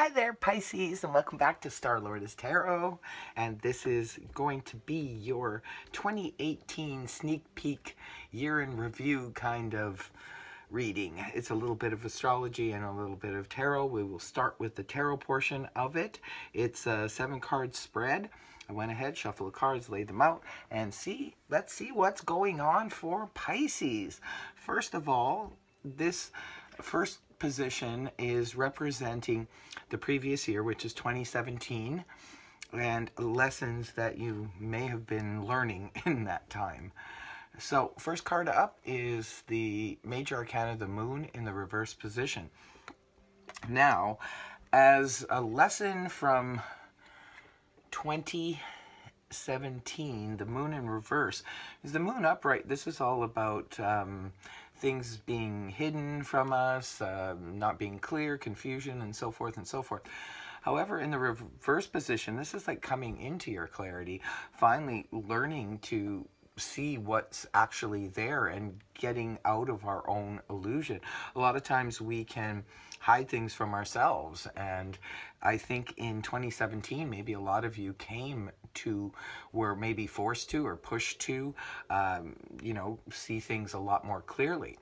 Hi there, Pisces, and welcome back to Star Lord's Tarot. And this is going to be your 2018 sneak peek year in review kind of reading. It's a little bit of astrology and a little bit of tarot. We will start with the tarot portion of it. It's a 7-card spread. I went ahead, shuffled the cards, laid them out, and let's see what's going on for Pisces. First of all, this first position is representing the previous year, which is 2017, and lessons that you may have been learning in that time. So first card up is the Major Arcana, the Moon in the reverse position. Now, as a lesson from 2017, the Moon in reverse, is the Moon upright. This is all about things being hidden from us, not being clear, confusion, and so forth and so forth. However, in the reverse position, this is like coming into your clarity, finally learning to see what's actually there and getting out of our own illusion. A lot of times we can hide things from ourselves, and I think in 2017 maybe a lot of you were maybe forced to or pushed to see things a lot more clearly,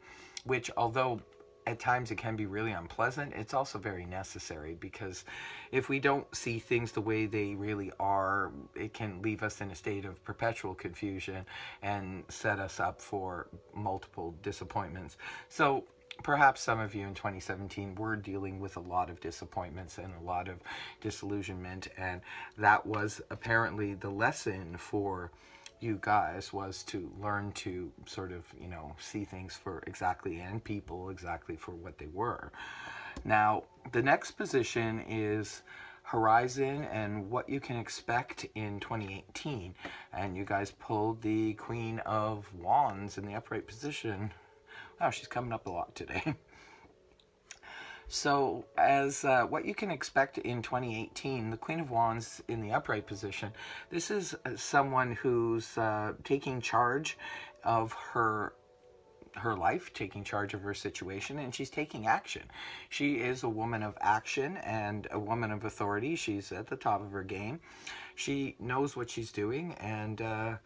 which, although at times it can be really unpleasant, it's also very necessary, because if we don't see things the way they really are, it can leave us in a state of perpetual confusion and set us up for multiple disappointments. So perhaps some of you in 2017 were dealing with a lot of disappointments and a lot of disillusionment, and that was apparently the lesson for you guys, was to learn to sort of, see things for exactly, and people exactly for what they were. Now, the next position is Horizon and what you can expect in 2018. And you guys pulled the Queen of Wands in the upright position. Wow, she's coming up a lot today. So, as what you can expect in 2018, the Queen of Wands in the upright position, this is someone who's taking charge of her life, taking charge of her situation, and she's taking action. She is a woman of action and a woman of authority. She's at the top of her game. She knows what she's doing, and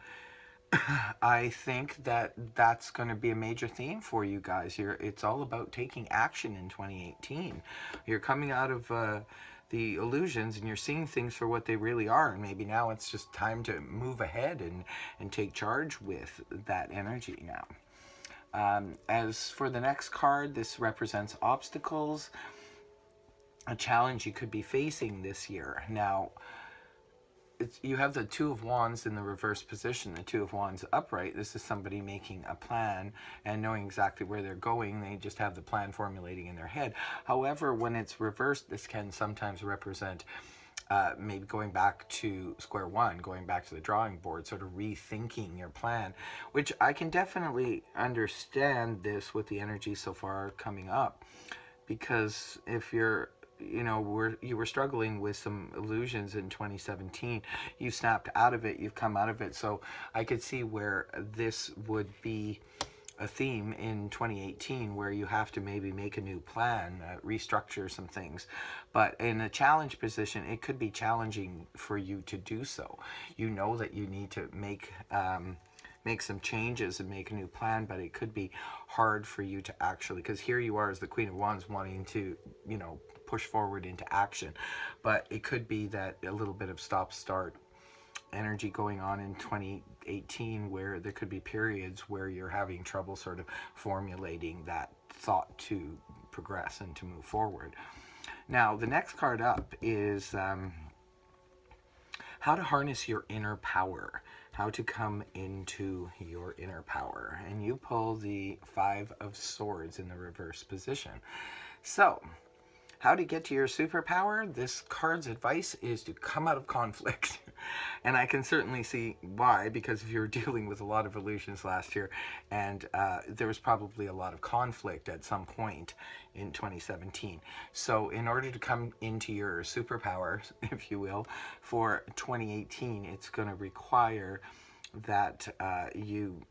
I think that that's going to be a major theme for you guys. It's all about taking action in 2018. You're coming out of the illusions, and you're seeing things for what they really are, and maybe now it's just time to move ahead and take charge with that energy now. As for the next card, this represents obstacles, a challenge you could be facing this year. Now, you have the Two of Wands in the reverse position, the Two of Wands upright. This is somebody making a plan and knowing exactly where they're going. They just have the plan formulating in their head. However, when it's reversed, this can sometimes represent maybe going back to square one, going back to the drawing board, sort of rethinking your plan, which I can definitely understand this with the energy so far coming up. Because if you were struggling with some illusions in 2017, you snapped out of it, you've come out of it. So I could see where this would be a theme in 2018, where you have to maybe make a new plan, restructure some things. But in a challenge position, it could be challenging for you to do so. You know that you need to make some changes and make a new plan, but it could be hard for you to actually, because here you are as the Queen of Wands wanting to, push forward into action. But it could be that a little bit of stop-start energy going on in 2018, where there could be periods where you're having trouble sort of formulating that thought to progress and to move forward. Now, the next card up is how to harness your inner power, how to come into your inner power. And you pull the Five of Swords in the reverse position. So, how to get to your superpower? This card's advice is to come out of conflict. And I can certainly see why, because if you were dealing with a lot of illusions last year, and there was probably a lot of conflict at some point in 2017. So in order to come into your superpower, if you will, for 2018, it's going to require that you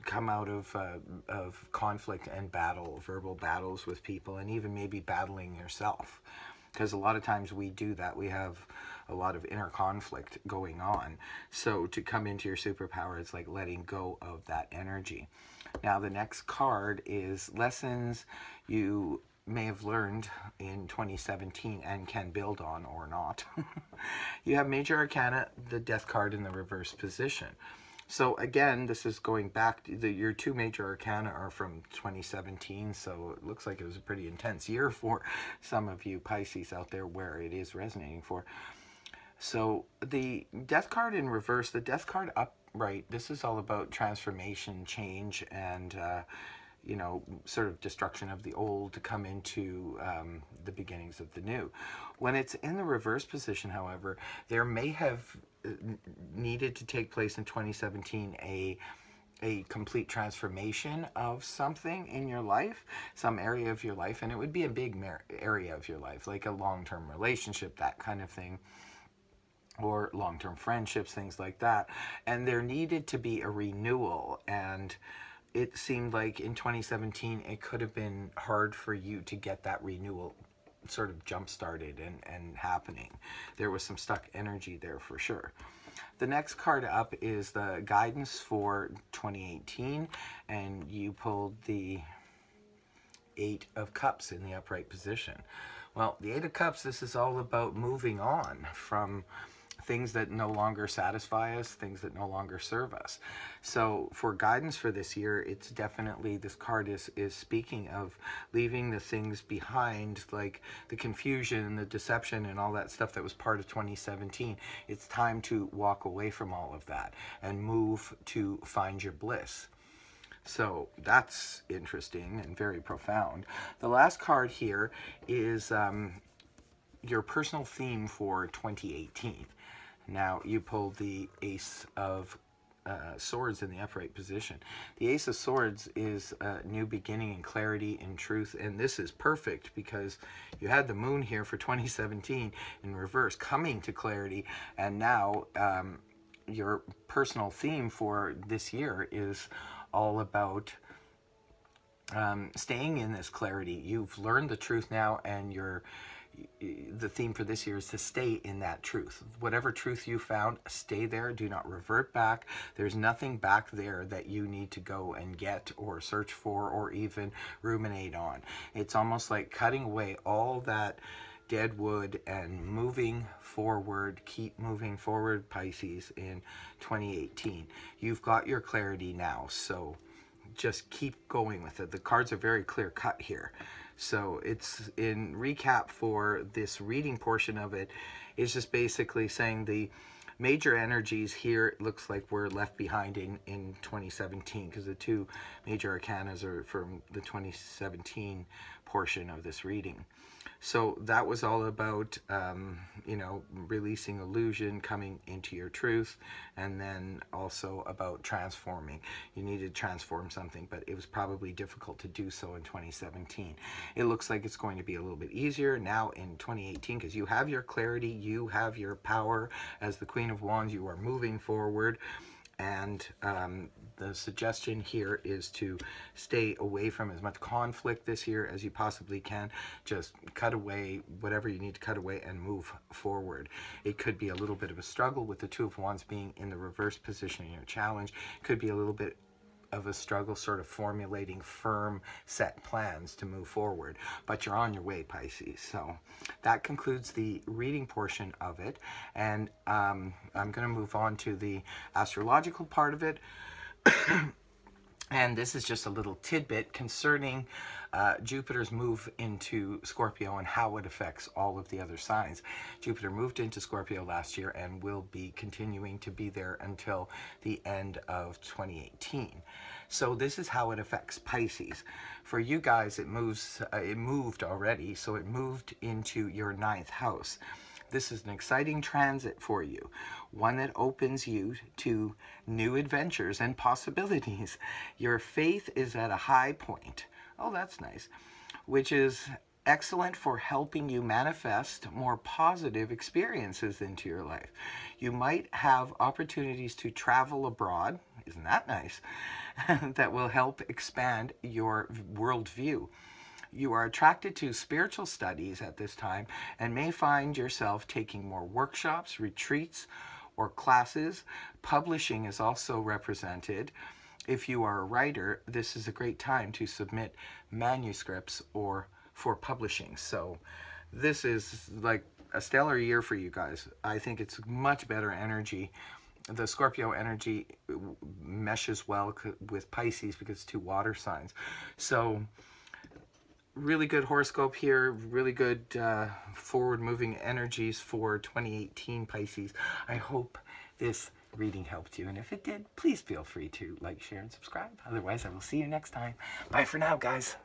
come out of conflict and battle, verbal battles with people, and even maybe battling yourself. because a lot of times we do that. We have a lot of inner conflict going on. So to come into your superpower, it's like letting go of that energy. Now the next card is lessons you may have learned in 2017 and can build on or not. You have Major Arcana, the Death card in the reverse position. So again, this is going back to your two Major Arcana are from 2017, so it looks like it was a pretty intense year for some of you Pisces out there where it is resonating for. So the Death card in reverse, the Death card upright, this is all about transformation, change, and sort of destruction of the old to come into the beginnings of the new. When it's in the reverse position, however, there may have needed to take place in 2017 a complete transformation of something in your life, some area of your life, and it would be a big area of your life, like a long-term relationship, that kind of thing, or long-term friendships, things like that. And there needed to be a renewal, and it seemed like in 2017 it could have been hard for you to get that renewal sort of jump-started and happening. There was some stuck energy there for sure. The next card up is the guidance for 2018, and you pulled the Eight of Cups in the upright position. Well, the Eight of Cups, this is all about moving on from things that no longer satisfy us, things that no longer serve us. So for guidance for this year, it's definitely, this card is speaking of leaving the things behind, like the confusion, the deception, and all that stuff that was part of 2017. It's time to walk away from all of that and move to find your bliss. So that's interesting and very profound. The last card here is your personal theme for 2018. Now you pulled the Ace of Swords in the upright position. The Ace of Swords is a new beginning and clarity and truth, and this is perfect because you had the Moon here for 2017 in reverse, coming to clarity, and now your personal theme for this year is all about staying in this clarity. You've learned the truth now, and the theme for this year is to stay in that truth. Whatever truth you found, stay there. Do not revert back. There's nothing back there that you need to go and get or search for or even ruminate on. It's almost like cutting away all that dead wood and moving forward. Keep moving forward, Pisces, in 2018. You've got your clarity now, so just keep going with it. The cards are very clear cut here. So it's, in recap for this reading portion of it, is just basically saying the major energies here, it looks like we're left behind in 2017, because the two major arcanas are from the 2017 portion of this reading. So that was all about, releasing illusion, coming into your truth, and then also about transforming. You needed to transform something, but it was probably difficult to do so in 2017. It looks like it's going to be a little bit easier now in 2018, because you have your clarity, you have your power as the Queen of Wands, you are moving forward. And the suggestion here is to stay away from as much conflict this year as you possibly can. Just cut away whatever you need to cut away and move forward. It could be a little bit of a struggle with the Two of Wands being in the reverse position in your challenge. It could be a little bit of a struggle sort of formulating firm set plans to move forward, but you're on your way, Pisces. So that concludes the reading portion of it, and I'm going to move on to the astrological part of it. And this is just a little tidbit concerning Jupiter's move into Scorpio and how it affects all of the other signs. Jupiter moved into Scorpio last year and will be continuing to be there until the end of 2018. So this is how it affects Pisces. For you guys, it moved already, so it moved into your 9th house. This is an exciting transit for you, one that opens you to new adventures and possibilities. Your faith is at a high point. Oh, that's nice. Which is excellent for helping you manifest more positive experiences into your life. You might have opportunities to travel abroad. Isn't that nice? That will help expand your worldview. You are attracted to spiritual studies at this time and may find yourself taking more workshops, retreats, or classes. Publishing is also represented. If you are a writer, this is a great time to submit manuscripts or for publishing. So this is like a stellar year for you guys. I think it's much better energy. The Scorpio energy meshes well with Pisces because it's two water signs. So really good horoscope here, really good forward-moving energies for 2018 Pisces. I hope this reading helped you, and if it did, please feel free to like, share, and subscribe. Otherwise, I will see you next time. Bye for now, guys.